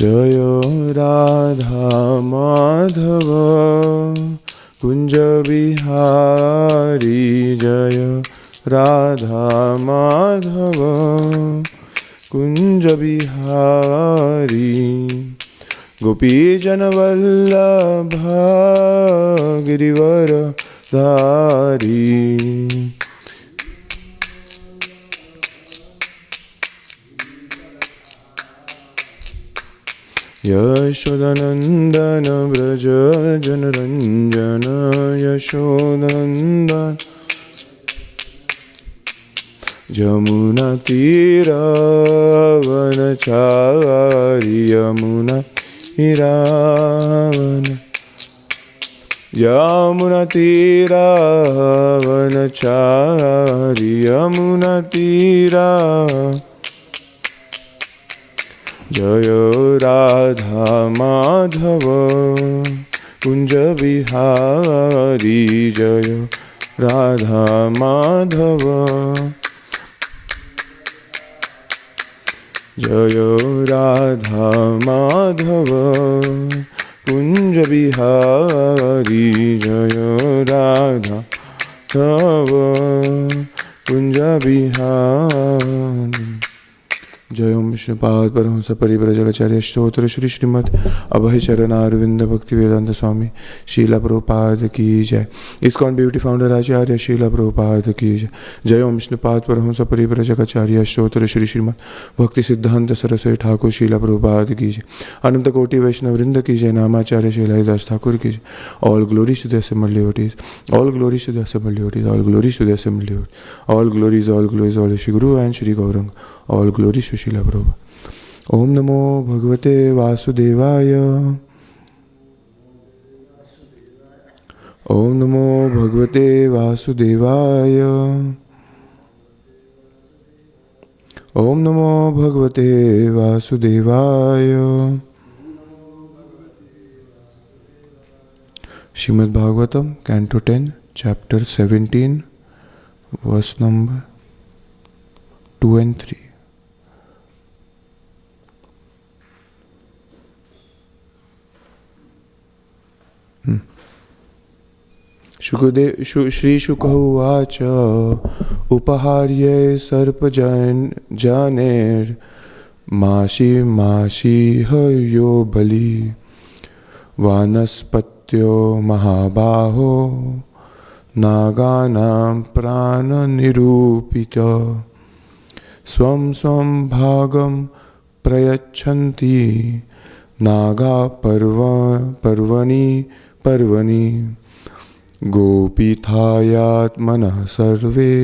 जय राधा माधव कुंज बिहारी जय राधा माधव कुंज बिहारी गोपीजन वल्लभ गिरिवर धारी यशोदनंदन व्रज जनरंजन यशोदनंदन यमुना तीरावनचारी यमुना तीरावन यमुना तीरावनचारी यमुना तीरा जय राधा माधव कुंज बिहारी जय राधा माधव जय राधा माधव कुंज बिहारी जय राधा माधव कुंज बिहारी जय ओम विष्णुपाद परमहंस परिव्राजकाचार्य स्तोत्र श्री श्रीमद अभय चरणारविंद भक्ति वेदांत स्वामी शीला प्रभुपाद की जय। इस्कॉन ब्यूटी फाउंडर आचार्य शीला प्रभुपाद की जय। जय ओम विष्णुपाद परमहंस परिव्राजकाचार्य स्तोत्र श्री श्रीमद भक्ति सिद्धांत सरस्वती ठाकुर शीला प्रभुपाद की जय। अनंत कोटि वैष्णव वृंद की जय। नामाचार्य शीलादास ठाकुर की जय। All glories to the assembled devotees, all glories to the assembled devotees, all glories to the assembled devotees, all glories all Shri Guru and Shri Gauranga, all glories to Shila Prabhu. ओम नमो भगवते वासुदेवाय, ओम नमो भगवते वासुदेवाय, ओम नमो भगवते वासुदेवाय। Srimad Bhagavatam canto 10 chapter 17 verse number 2 and 3। Shri Shuka उवाच उपहार्ये सर्पजनेर माशी हयो बलि वानस्पत्यो महाबाहो नागानां प्राणनिरूपित स्वं स्वं भागं प्रयच्छन्ति नागा पर्वणि गोपीथायात्मनः सर्वे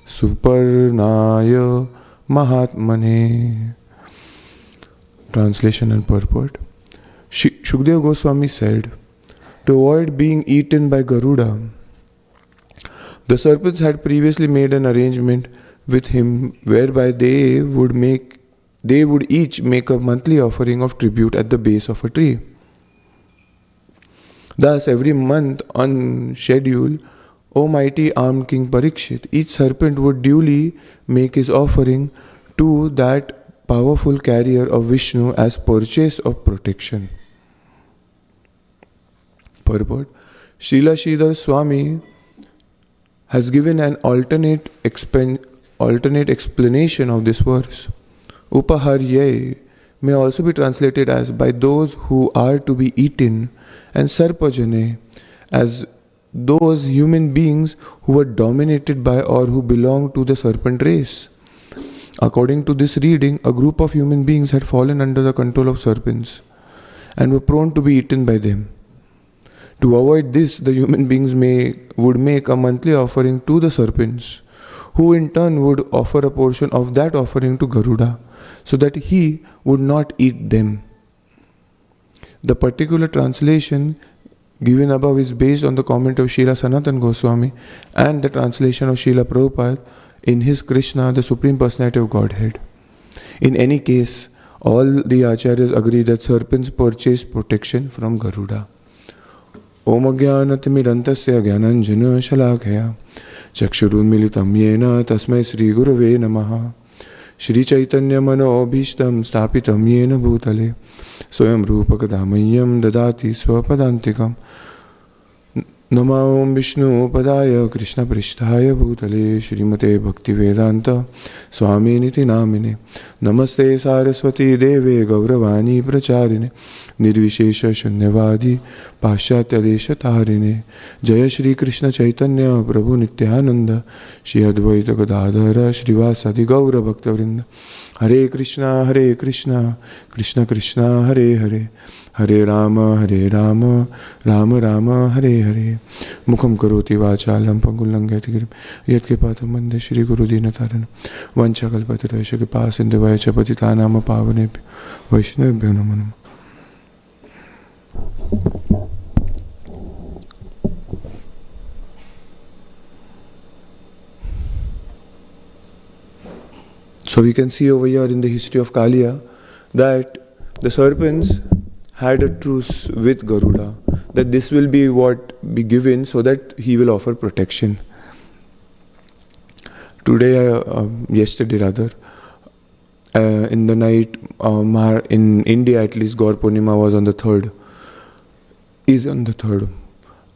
सुपर्णाय महात्मने। Translation and purport. Shukdev Goswami said, to avoid being eaten by Garuda, the serpents had previously made an arrangement with him whereby they would each make a monthly offering of tribute at the base of a tree. Thus, every month on schedule, O mighty armed King Parikshit, each serpent would duly make his offering to that powerful carrier of Vishnu as purchase of protection. Purport. Srila Sridhar Swami has given an alternate explanation of this verse. Upaharye may also be translated as by those who are to be eaten, and sarpajane as those human beings who were dominated by or who belong to the serpent race. According to this reading, a group of human beings had fallen under the control of serpents and were prone to be eaten by them. To avoid this, the human beings would make a monthly offering to the serpents, who in turn would offer a portion of that offering to Garuda, so that he would not eat them. The particular translation given above is based on the comment of Srila Sanatana Goswami and the translation of Srila Prabhupada in his Krishna, the Supreme Personality of Godhead. In any case, all the acharyas agree that serpents purchase protection from Garuda. Om Ajnanatimirantasya Jnananjana Shalakaya Chakshurunmilitam Yena Tasmai Sri Gurave Namaha Shri Chaitanya Mano Bhishtam Stapitam Yena Bhutale Swayam Rupakadamayam Dadati Swapadantikam Namo Om Vishnu Padaya Krishna Pristhaya Bhutale Shrimate Bhakti Vedanta Swami Niti Namine Namaste Saraswati Deve Gauravani Pracharine Nirvishesha Shunyavadi Pashatya Desha Tarine Jaya Shri Krishna Chaitanya Prabhu Nityananda Shri Advaita Gadadhara Srivasadi Gaura Bhakta Vrinda Hare Krishna Krishna Krishna Hare Hare Hare Rama Rama Rama Hare Hare Mukham Karoti Vachalam Pangulangyati Girim Yat Kripatam Vande Shri Guru Dinataranam Vancha Kalpatarasya Kripasindhavaya Patitanam Pavanebhyo Vaishnavabhyo Namo Namo. So we can see over here in the history of Kaliya that the serpents had a truce with Garuda, that this will be what be given so that he will offer protection. Yesterday rather, in the night, in India at least, Gaur Purnima was on the 3rd, is on the 3rd.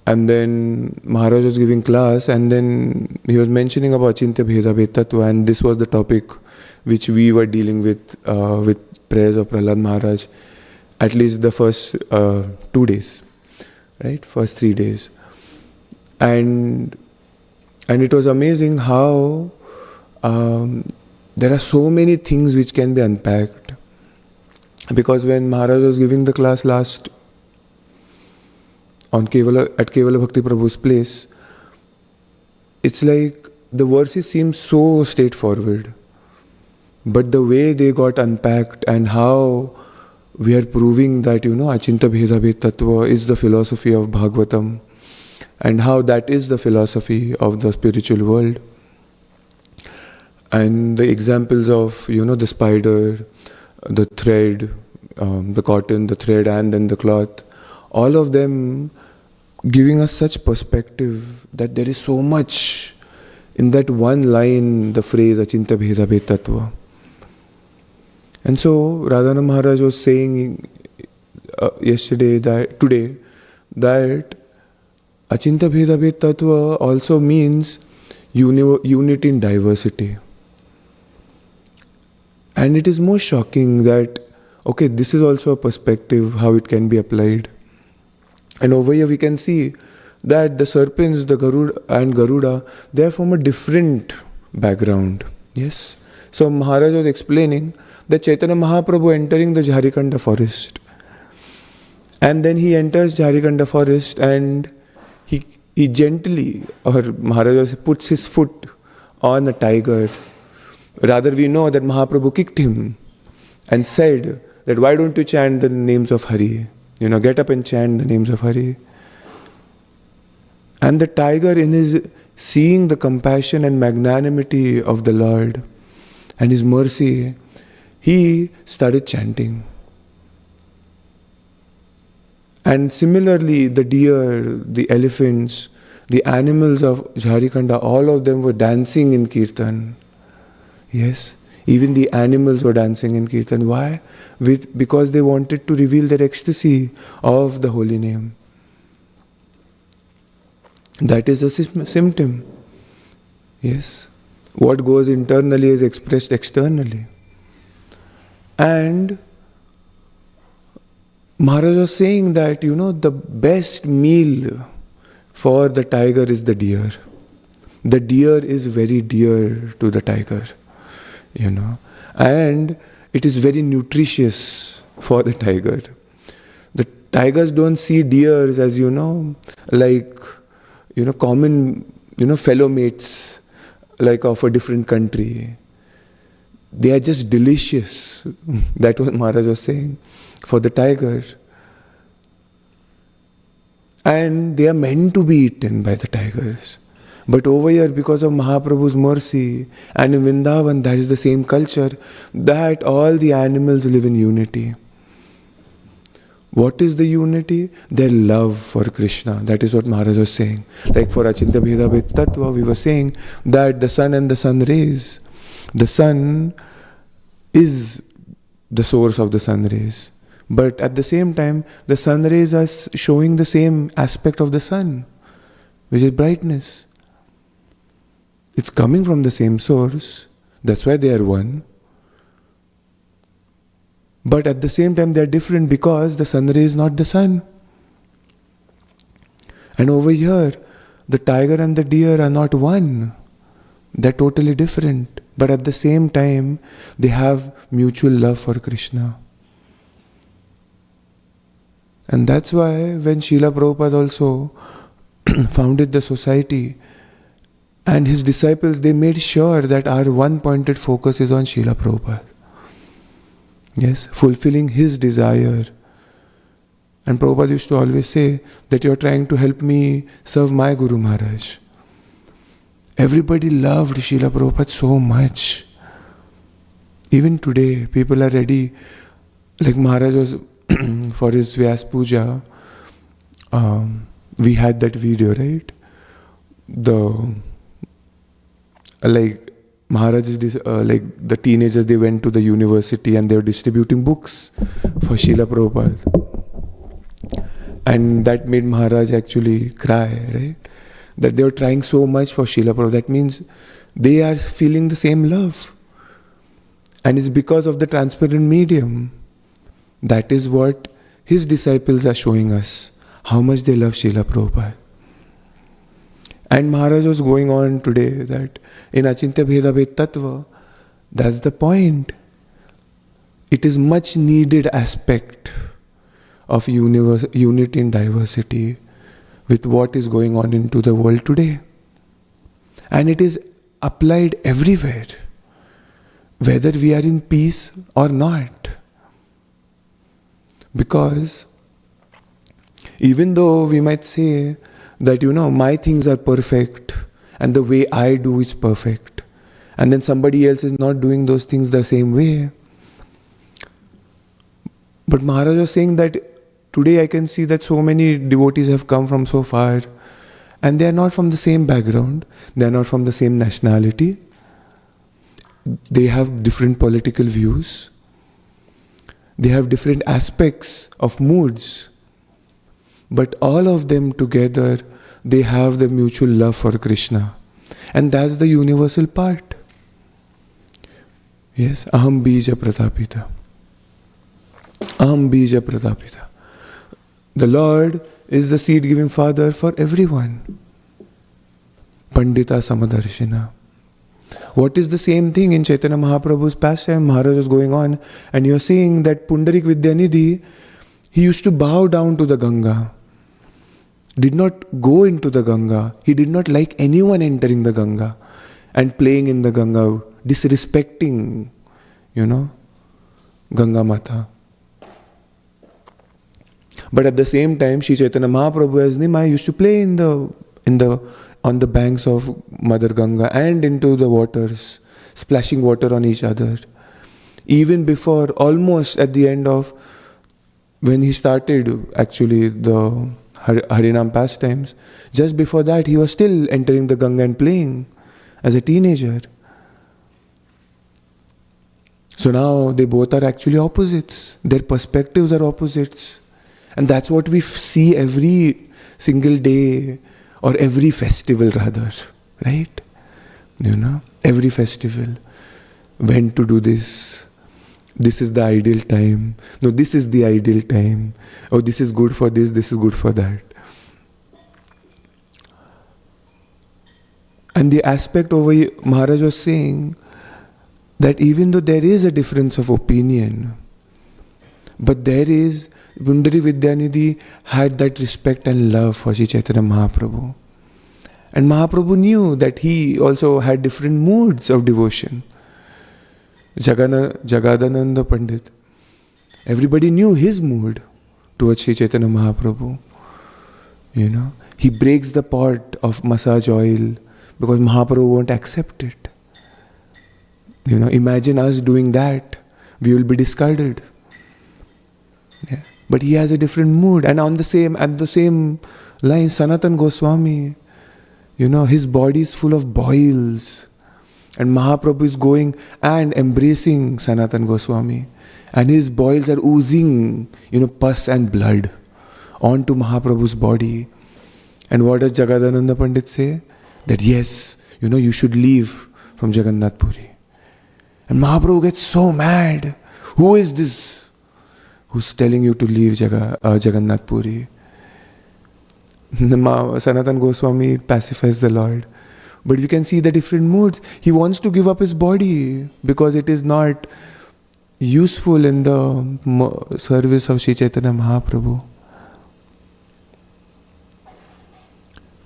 And then Maharaj was giving class, and then he was mentioning about Achintya Bheda Bhed Tattva, and this was the topic which we were dealing with prayers of Prahlad Maharaj, at least the first 2 days, right? First 3 days. And it was amazing how there are so many things which can be unpacked. Because when Maharaj was giving the class last at Kevala Bhakti Prabhu's place, it's like the verses seem so straightforward, but the way they got unpacked and how we are proving that, Achintya Bheda Bhed Tattva is the philosophy of Bhagvatam, and how that is the philosophy of the spiritual world. And the examples of, the spider, the thread, the cotton, the thread, and then the cloth, all of them giving us such perspective that there is so much in that one line, the phrase Achintya Bheda Bhed Tattva. And so Radhana Maharaj was saying today that Achintya Bheda Bhed Tattva also means unity in diversity. And it is more shocking that, this is also a perspective how it can be applied. And over here we can see that the serpents, the Garuda, they are from a different background. Yes. So Maharaj was explaining that Chaitanya Mahaprabhu entering the Jharikanda forest. And then he enters Jharikanda forest and he gently, or Maharaj puts his foot on a tiger. Rather we know that Mahaprabhu kicked him and said that why don't you chant the names of Hare? Get up and chant the names of Hare. And the tiger, in his seeing the compassion and magnanimity of the Lord and his mercy, he started chanting. And similarly, the deer, the elephants, the animals of Jharikanda, all of them were dancing in Kirtan. Yes, even the animals were dancing in Kirtan. Why? Because they wanted to reveal their ecstasy of the holy name. That is a symptom. Yes, what goes internally is expressed externally. And Maharaj was saying that, the best meal for the tiger is the deer. The deer is very dear to the tiger, and it is very nutritious for the tiger. The tigers don't see deers as, common, fellow mates, like of a different country. They are just delicious. That was Maharaj was saying for the tiger. And they are meant to be eaten by the tigers. But over here, because of Mahaprabhu's mercy, and in Vrindavan, that is the same culture, that all the animals live in unity. What is the unity? Their love for Krishna. That is what Maharaj was saying. Like for Achintya Bheda Bhed Tattva, we were saying that the sun and the sun rays, the sun is the source of the sun rays. But at the same time, the sun rays are showing the same aspect of the sun, which is brightness. It's coming from the same source. That's why they are one. But at the same time, they are different because the sun ray is not the sun. And over here, the tiger and the deer are not one. They're totally different. But at the same time, they have mutual love for Krishna. And that's why when Srila Prabhupada also founded the society, and his disciples, they made sure that our one-pointed focus is on Srila Prabhupada. Yes, fulfilling his desire. And Prabhupada used to always say that you're trying to help me serve my Guru Maharaj. Everybody loved Srila Prabhupada so much. Even today, people are ready. Like Maharaj was for his Vyas Puja, we had that video, right? Maharaj is the teenagers, they went to the university and they were distributing books for Srila Prabhupada. And that made Maharaj actually cry, right? That they were trying so much for Srila Prabhupada. That means they are feeling the same love. And it's because of the transparent medium. That is what his disciples are showing us, how much they love Srila Prabhupada. And Maharaj was going on today that in Achintya Bheda Bhed Tattva, that's the point. It is much needed aspect of unity in diversity with what is going on into the world today. And it is applied everywhere, whether we are in peace or not. Because even though we might say that, my things are perfect and the way I do is perfect, and then somebody else is not doing those things the same way. But Maharaj was saying that today I can see that so many devotees have come from so far and they are not from the same background, they are not from the same nationality, they have different political views, they have different aspects of moods, but all of them together, they have the mutual love for Krishna. And that's the universal part. Yes, Aham Bija Pratapita. Aham Bija Pratapita. The Lord is the seed-giving Father for everyone. Pandita Samadarshina. What is the same thing in Chaitanya Mahaprabhu's pastime? Maharaj was going on and you're seeing that Pundarik Vidyanidhi, he used to bow down to the Ganga. Did not go into the Ganga. He did not like anyone entering the Ganga and playing in the Ganga, disrespecting, Ganga Mata. But at the same time, Sri Chaitanya Mahaprabhu as Nimai used to play on the banks of Mother Ganga and into the waters, splashing water on each other. Even before, almost at the end of, when he started actually the Harinam pastimes, just before that he was still entering the Ganga and playing as a teenager. So now they both are actually opposites. Their perspectives are opposites. And that's what we see every single day or every festival rather, right? Every festival. When to do this. This is the ideal time. No, this is the ideal time. Oh, this is good for this is good for that. And the aspect over here, Maharaj was saying that even though there is a difference of opinion, but there is, Pundarik Vidyanidhi had that respect and love for Sri Chaitanya Mahaprabhu. And Mahaprabhu knew that he also had different moods of devotion. Jagadananda Pandit, everybody knew his mood towards Sri Chaitanya Mahaprabhu. He breaks the pot of massage oil because Mahaprabhu won't accept it. Imagine us doing that, we will be discarded. Yeah. But he has a different mood. And at the same line, Sanatan Goswami, his body is full of boils. And Mahaprabhu is going and embracing Sanatan Goswami. And his boils are oozing, pus and blood onto Mahaprabhu's body. And what does Jagadananda Pandit say? That yes, you should leave from Jagannath Puri. And Mahaprabhu gets so mad. Who is this who's telling you to leave Jagannath Puri? Sanatan Goswami pacifies the Lord. But we can see the different moods. He wants to give up his body because it is not useful in the service of Sri Chaitanya Mahaprabhu.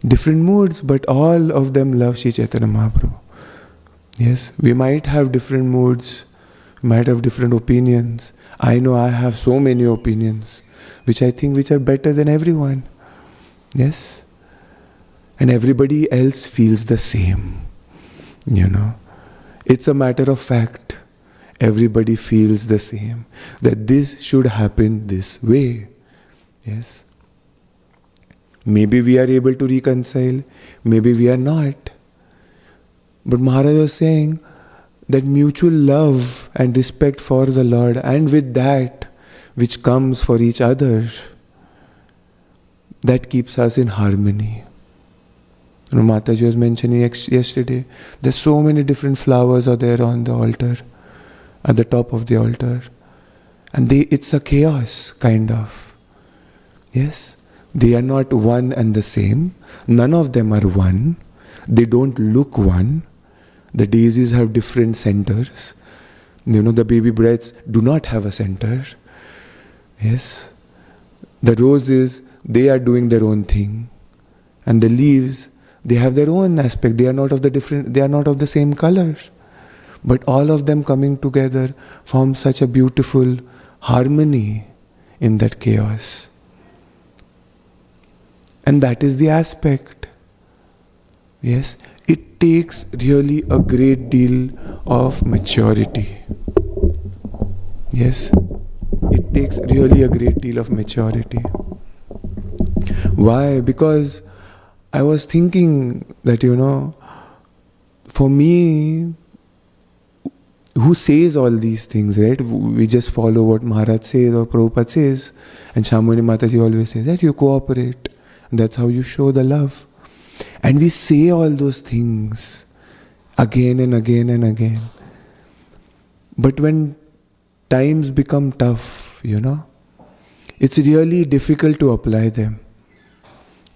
Different moods, but all of them love Sri Chaitanya Mahaprabhu. Yes, we might have different moods, we might have different opinions. I know I have so many opinions, which I think which are better than everyone. Yes. And everybody else feels the same. It's a matter of fact. Everybody feels the same. That this should happen this way. Yes. Maybe we are able to reconcile. Maybe we are not. But Maharaj was saying that mutual love and respect for the Lord, and with that which comes for each other, that keeps us in harmony. Mataji was mentioning yesterday, there's so many different flowers are there on the altar, at the top of the altar. And it's a chaos, kind of. Yes, they are not one and the same. None of them are one. They don't look one. The daisies have different centers. The baby breaths do not have a center. Yes. The roses, they are doing their own thing. And the leaves, they have their own aspect. They are not of the same color. But all of them coming together form such a beautiful harmony in that chaos. And that is the aspect. Yes, it takes really a great deal of maturity. Yes, it takes really a great deal of maturity. Why? Because I was thinking that, for me, who says all these things, right? We just follow what Maharaj says or Prabhupada says. And Shamuni Mataji always says that you cooperate. And that's how you show the love. And we say all those things again and again and again. But when times become tough, it's really difficult to apply them.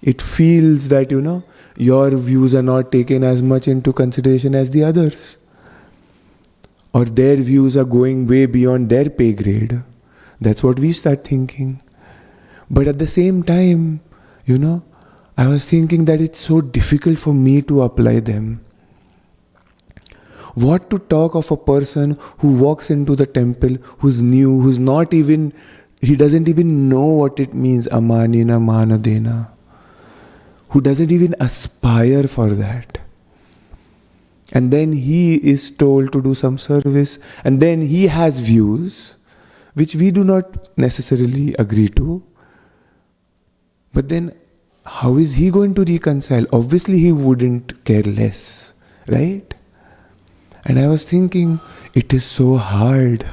It feels that, your views are not taken as much into consideration as the others. Or their views are going way beyond their pay grade. That's what we start thinking. But at the same time, I was thinking that it's so difficult for me to apply them. What to talk of a person who walks into the temple, who's new, he doesn't even know what it means, amanina manadena. Who doesn't even aspire for that. And then he is told to do some service, and then he has views which we do not necessarily agree to. But then how is he going to reconcile? Obviously he wouldn't care less, right? And I was thinking, it is so hard.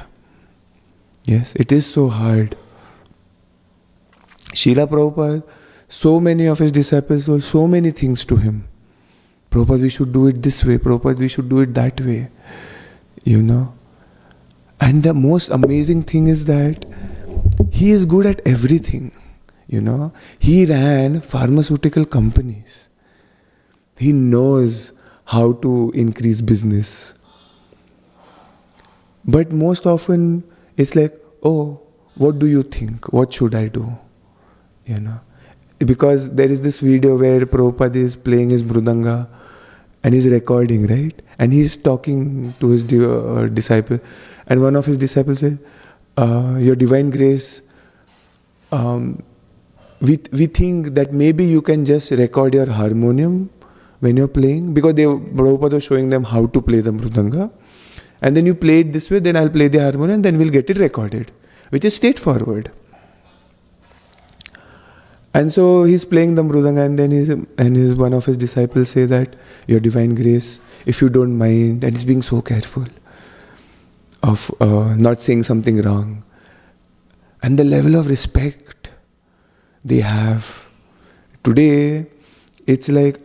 Yes, it is so hard. Srila Prabhupada, so many of his disciples told so many things to him. Prabhupada, we should do it this way. Prabhupada, we should do it that way. And the most amazing thing is that he is good at everything. He ran pharmaceutical companies. He knows how to increase business. But most often it's like, oh, what do you think? What should I do? Because there is this video where Prabhupada is playing his mridanga and he's recording, right? And he's talking to his disciple. And one of his disciples said, Your Divine Grace, we think that maybe you can just record your harmonium when you're playing. Because Prabhupada was showing them how to play the mridanga. And then you play it this way, then I'll play the harmonium, then we'll get it recorded. Which is straightforward. And so he's playing the mridanga, and then one of his disciples say that, Your Divine Grace, if you don't mind, and he's being so careful of not saying something wrong. And the level of respect they have. Today, it's like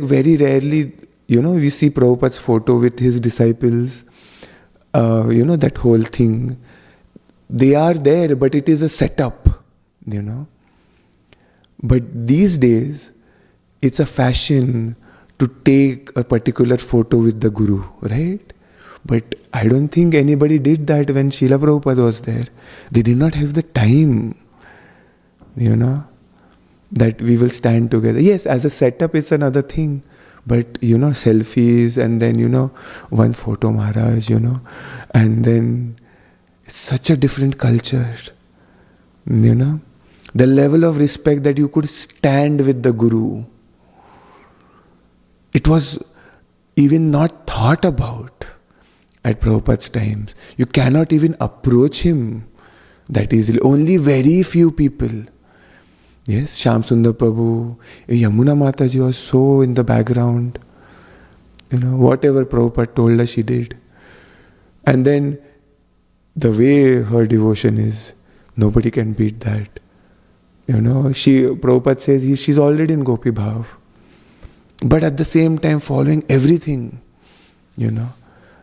very rarely, we see Prabhupada's photo with his disciples, that whole thing. They are there, but it is a setup, But these days, it's a fashion to take a particular photo with the Guru, right? But I don't think anybody did that when Srila Prabhupada was there. They did not have the time, that we will stand together. Yes, as a setup, it's another thing. But, selfies, and then, one photo Maharaj, and then it's such a different culture, The level of respect that you could stand with the Guru, it was even not thought about at Prabhupada's times. You cannot even approach him that easily. Only very few people. Yes, Shyam Sundar Prabhu, Yamuna Mataji was so in the background. Whatever Prabhupada told her, she did. And then the way her devotion is, nobody can beat that. Prabhupada says she's already in Gopi Bhav. But at the same time following everything,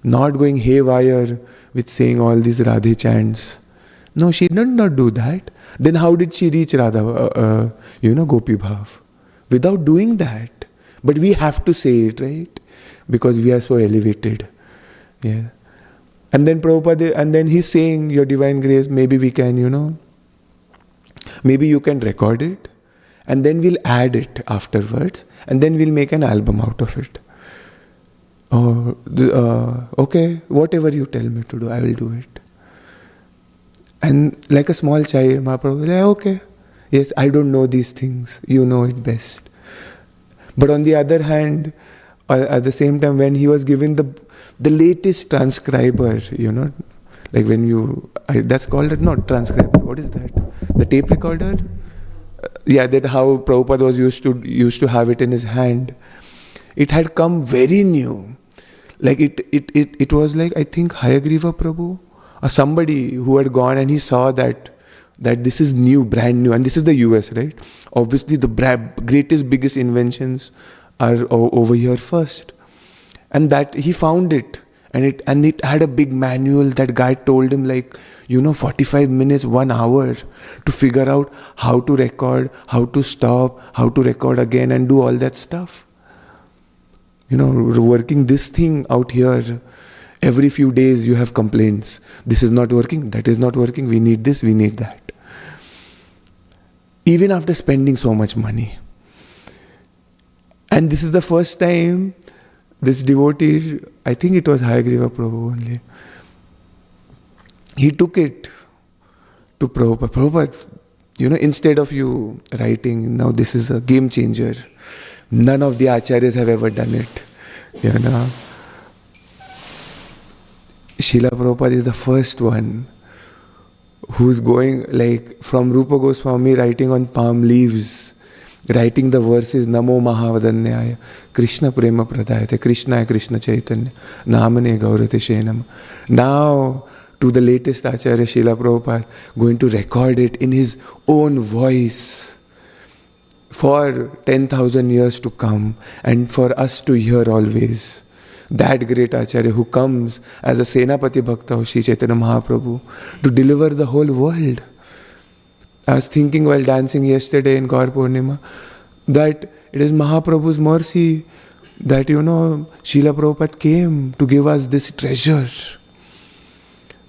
not going haywire with saying all these Radhe chants. No, she did not do that. Then how did she reach Radha, Gopi Bhav? Without doing that. But we have to say it, right? Because we are so elevated. Yeah. And then Prabhupada, and then he's saying, Your Divine Grace, maybe we can, maybe you can record it, and then we'll add it afterwards, and then we'll make an album out of it. Okay, whatever you tell me to do, I will do it. And like a small child, Mahaprabhu will say, okay, yes, I don't know these things, you know it best. But on the other hand, at the same time, when he was given the latest transcriber, like when that's called not transcriber, what is that? The tape recorder? Yeah, that how Prabhupada was used to have it in his hand. It had come very new. Like it was like, I think, Hayagriva Prabhu or somebody who had gone and he saw that this is new, brand new, and this is the US, right? Obviously, the greatest, biggest inventions are over here first. And that he found it. And it had a big manual. That guy told him 45 minutes, 1 hour to figure out how to record, how to stop, how to record again and do all that stuff. Working this thing out here, every few days you have complaints. This is not working, that is not working, we need this, we need that. Even after spending so much money. And this is the first time this devotee, I think it was Hayagriva Prabhu only, he took it to Prabhupada. Prabhupada, instead of you writing, now this is a game changer. None of the acharyas have ever done it. Srila Prabhupada is the first one who's going from Rupa Goswami writing on palm leaves, writing the verses Namo Mahavadanyaya, Krishna Prema Pradayate, Krishna Krishna Chaitanya, Namane Gaurate Shenam. Now, to the latest Acharya Srila Prabhupada, going to record it in his own voice for 10,000 years to come and for us to hear always. That great Acharya who comes as a Senapati Bhakta of Sri Chaitanya Mahaprabhu to deliver the whole world. I was thinking while dancing yesterday in Gaur Purnima that it is Mahaprabhu's mercy that, Srila Prabhupada came to give us this treasure.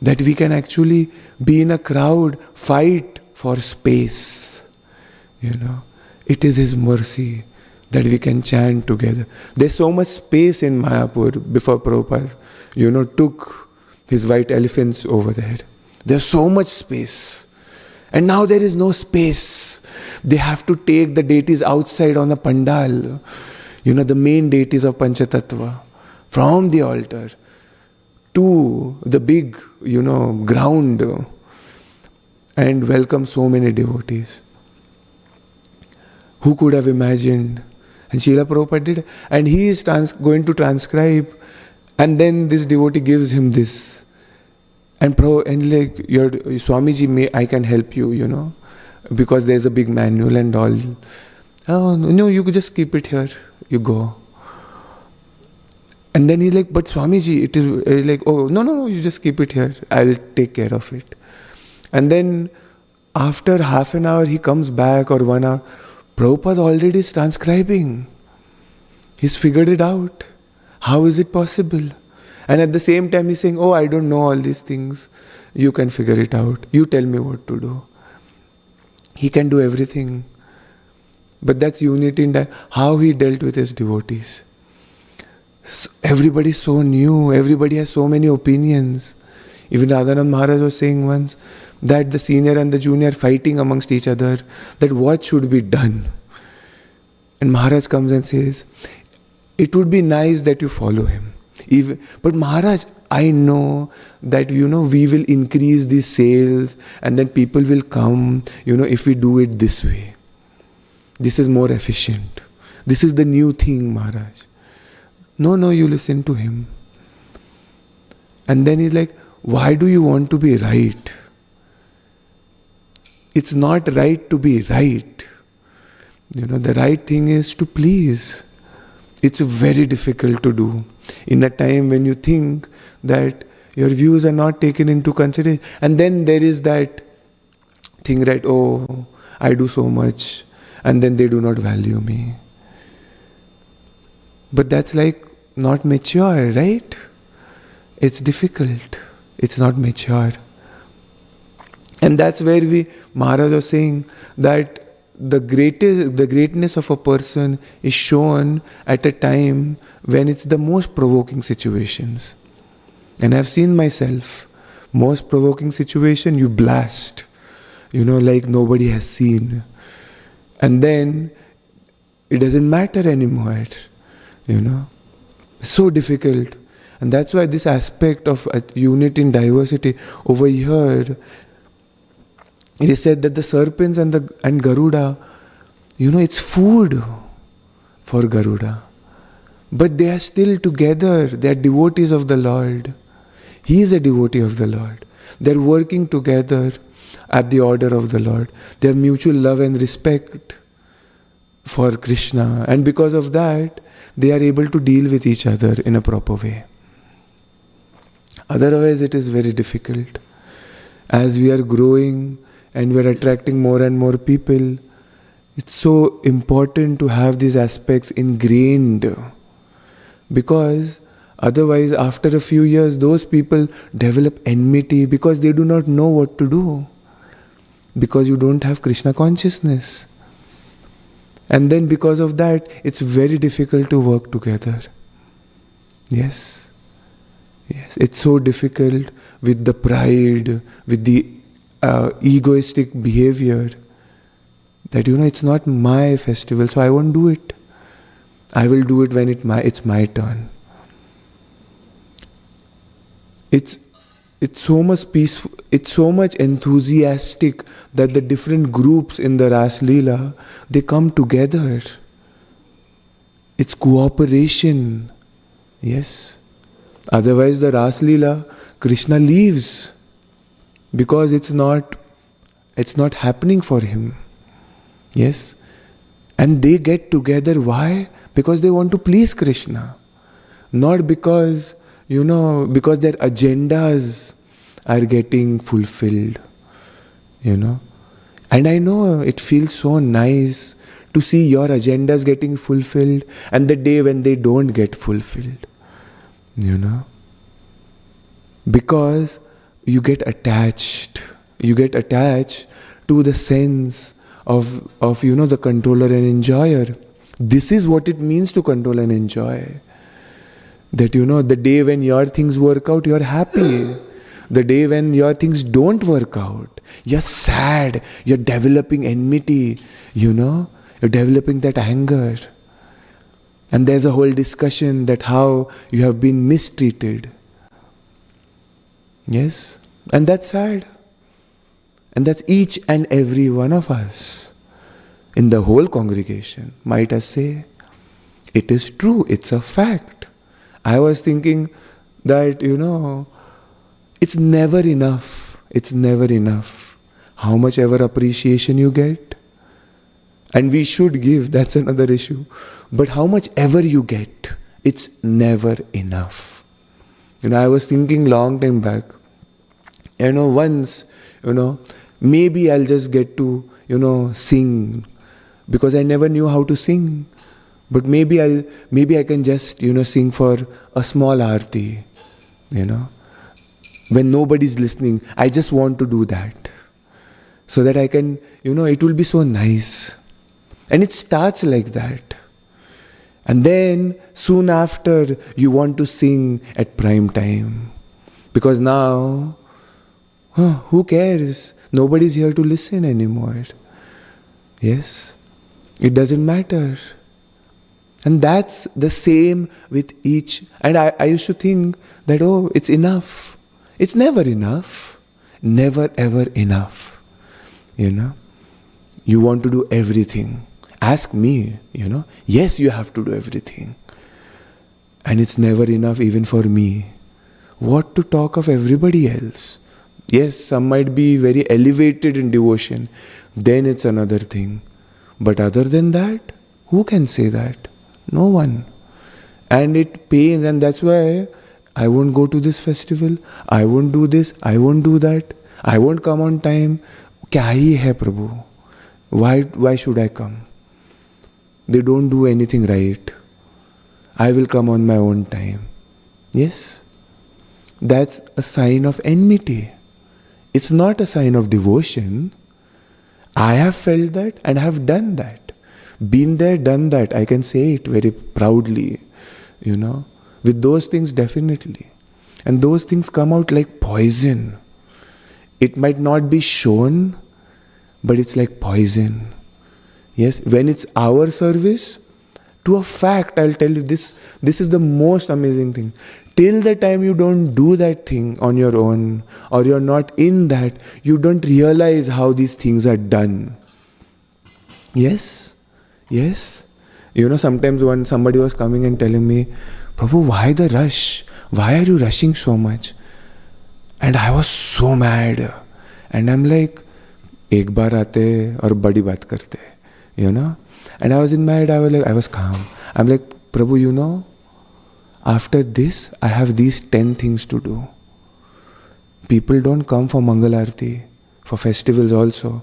That we can actually be in a crowd, fight for space. It is his mercy that we can chant together. There's so much space in Mayapur before Prabhupada, took his white elephants over there. There's so much space. And now there is no space. They have to take the deities outside on a pandal, the main deities of Panchatattva, from the altar to the big, ground, and welcome so many devotees. Who could have imagined? And Srila Prabhupada did. And he is going to transcribe. And then this devotee gives him this. And like, your Swamiji, I can help you, because there's a big manual and all. Oh, no, you could just keep it here. You go. And then he's like, but Swamiji, it is like, oh, no, you just keep it here. I'll take care of it. And then after half an hour, he comes back, or 1 hour. Prabhupada already is transcribing. He's figured it out. How is it possible? And at the same time, he's saying, oh, I don't know all these things. You can figure it out. You tell me what to do. He can do everything. But that's unity in how he dealt with his devotees. Everybody's so new. Everybody has so many opinions. Even Radhanand Maharaj was saying once that the senior and the junior fighting amongst each other, that what should be done. And Maharaj comes and says, it would be nice that you follow him. But Maharaj, I know that, we will increase the sales and then people will come, if we do it this way. This is more efficient. This is the new thing, Maharaj. No, you listen to him. And then he's like, why do you want to be right? It's not right to be right. The right thing is to please. It's very difficult to do in a time when you think that your views are not taken into consideration. And then there is that thing, right? Oh, I do so much and then they do not value me. But that's like not mature, right? It's difficult. It's not mature. And that's where Maharaj was saying that the greatness of a person is shown at a time when it's the most provoking situations. And I've seen myself, most provoking situation, you blast, like nobody has seen. And then it doesn't matter anymore, So difficult. And that's why this aspect of unity in diversity over here, it is said that the serpents and Garuda, it's food for Garuda. But they are still together. They are devotees of the Lord. He is a devotee of the Lord. They are working together at the order of the Lord. They have mutual love and respect for Krishna. And because of that, they are able to deal with each other in a proper way. Otherwise, it is very difficult. As we are growing and we are attracting more and more people, it's so important to have these aspects ingrained. Because otherwise, after a few years, those people develop enmity because they do not know what to do. Because you don't have Krishna consciousness. And then because of that, it's very difficult to work together. Yes, it's so difficult with the pride, with the egoistic behavior, that it's not my festival, so I won't do it. I will do it when it's my turn. It's so much peaceful, it's so much enthusiastic that the different groups in the Ras Leela, they come together. It's cooperation. Yes. Otherwise the Ras Leela, Krishna leaves because it's not happening for him. Yes. And they get together. Why? Because they want to please Krishna. Not because, because their agendas are getting fulfilled. And I know it feels so nice to see your agendas getting fulfilled and the day when they don't get fulfilled. Because you get attached. You get attached to the sense of the controller and enjoyer. This is what it means to control and enjoy. That the day when your things work out, you're happy. The day when your things don't work out, you're sad. You're developing enmity. You're developing that anger. And there's a whole discussion that how you have been mistreated. Yes? And that's sad. And that's each and every one of us. in the whole congregation might as say, it is true, it's a fact. I was thinking that, it's never enough. It's never enough. How much ever appreciation you get, and we should give, that's another issue. But how much ever you get, it's never enough. I was thinking long time back, once, maybe I'll just get to, sing, because I never knew how to sing. But maybe I can just, sing for a small aarti, when nobody's listening. I just want to do that, so that I can, it will be so nice. And it starts like that. And then soon after, you want to sing at prime time. Because now, who cares? Nobody's here to listen anymore. Yes? It doesn't matter. And that's the same with each. And I used to think that, it's enough. It's never enough. Never ever enough. You want to do everything. Ask me, Yes, you have to do everything. And it's never enough even for me. What to talk of everybody else? Yes, some might be very elevated in devotion. Then it's another thing. But other than that, who can say that? No one. And it pains, and that's why I won't go to this festival. I won't do this. I won't do that. I won't come on time. Kya hi hai Prabhu? Why should I come? They don't do anything right. I will come on my own time. Yes? That's a sign of enmity. It's not a sign of devotion. I have felt that and have done that. Been there, done that. I can say it very proudly. With those things, definitely. And those things come out like poison. It might not be shown, but it's like poison. Yes, when it's our service, to a fact, I'll tell you this is the most amazing thing. Till the time you don't do that thing on your own, or you're not in that, you don't realize how these things are done. Yes? Yes? Sometimes when somebody was coming and telling me, Prabhu, why the rush? Why are you rushing so much? And I was so mad. And I'm like, ek baar aate aur badi baat karte. And I was in my head, I was calm. I'm like, Prabhu, after this, I have these 10 things to do. People don't come for Mangal Aarti, for festivals also.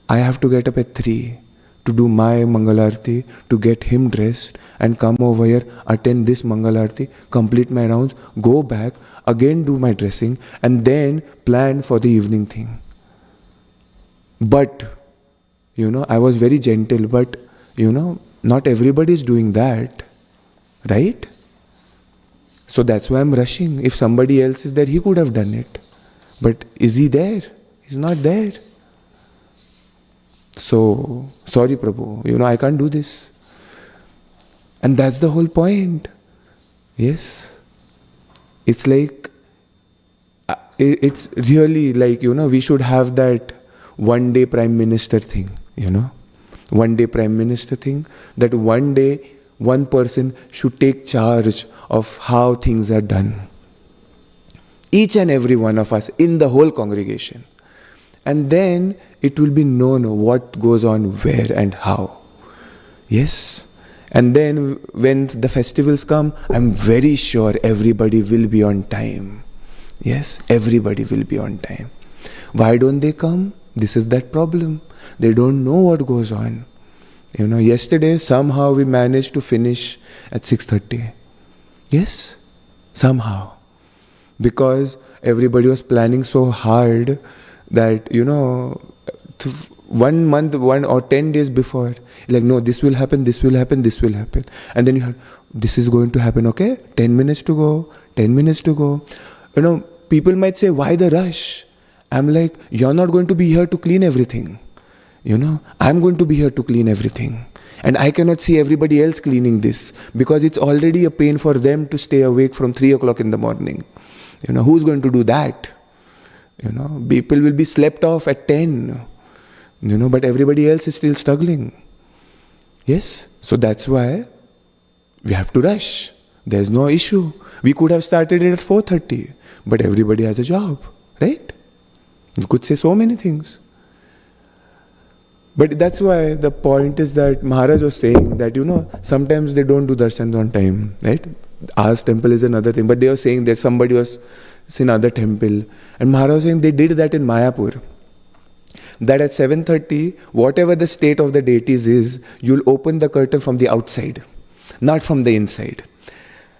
I have to get up at 3 to do my Mangal Aarti, to get him dressed and come over here, attend this Mangal Aarti, complete my rounds, go back, again do my dressing, and then plan for the evening thing. But, I was very gentle, but, not everybody is doing that, right? So that's why I'm rushing. If somebody else is there, he could have done it. But is he there? He's not there. So, sorry Prabhu, I can't do this. And that's the whole point. Yes. It's like, it's really like, we should have that one day Prime Minister thing, One day Prime Minister thing, that one day one person should take charge of how things are done. Each and every one of us in the whole congregation. And then it will be known what goes on where and how. Yes. And then when the festivals come, I'm very sure everybody will be on time. Yes, everybody will be on time. Why don't they come? This is that problem. They don't know what goes on. Yesterday somehow we managed to finish at 6:30. Yes, somehow. Because everybody was planning so hard that, 1 month, 1 or 10 days before, like, no, this will happen, this will happen, this will happen. And then you heard, this is going to happen, okay? 10 minutes to go, 10 minutes to go. People might say, why the rush? I'm like, you're not going to be here to clean everything. I'm going to be here to clean everything. And I cannot see everybody else cleaning this, because it's already a pain for them to stay awake from 3 o'clock in the morning. Who's going to do that? People will be slept off at 10. But everybody else is still struggling. Yes, so that's why we have to rush. There's no issue. We could have started it at 4:30, but everybody has a job, right? You could say so many things. But that's why the point is that Maharaj was saying that, sometimes they don't do darshan on time, right? Ours temple is another thing, but they were saying that somebody was in other temple. And Maharaj was saying they did that in Mayapur. That at 7:30, whatever the state of the deities is, you'll open the curtain from the outside, not from the inside.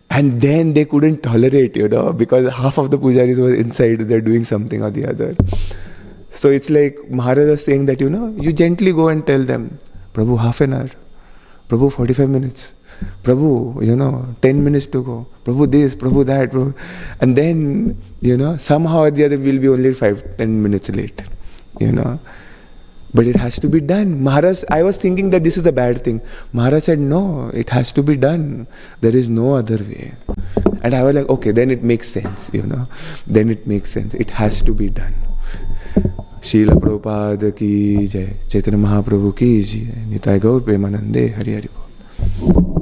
And then they couldn't tolerate, because half of the pujaris were inside, they're doing something or the other. So it's like Maharaj was saying that, you gently go and tell them, Prabhu, half an hour. Prabhu, 45 minutes. Prabhu, 10 minutes to go. Prabhu this, Prabhu that. Prabhu. And then, somehow or the other we'll be only 5-10 minutes late. But it has to be done. Maharaj, I was thinking that this is a bad thing. Maharaj said, no, it has to be done. There is no other way. And I was like, okay, then it makes sense, Then it makes sense. It has to be done. Srila Prabhupada ki jai, Chaitanya Mahaprabhu ki jai, Nitai Gaur Premanande, Hare Hare Bol.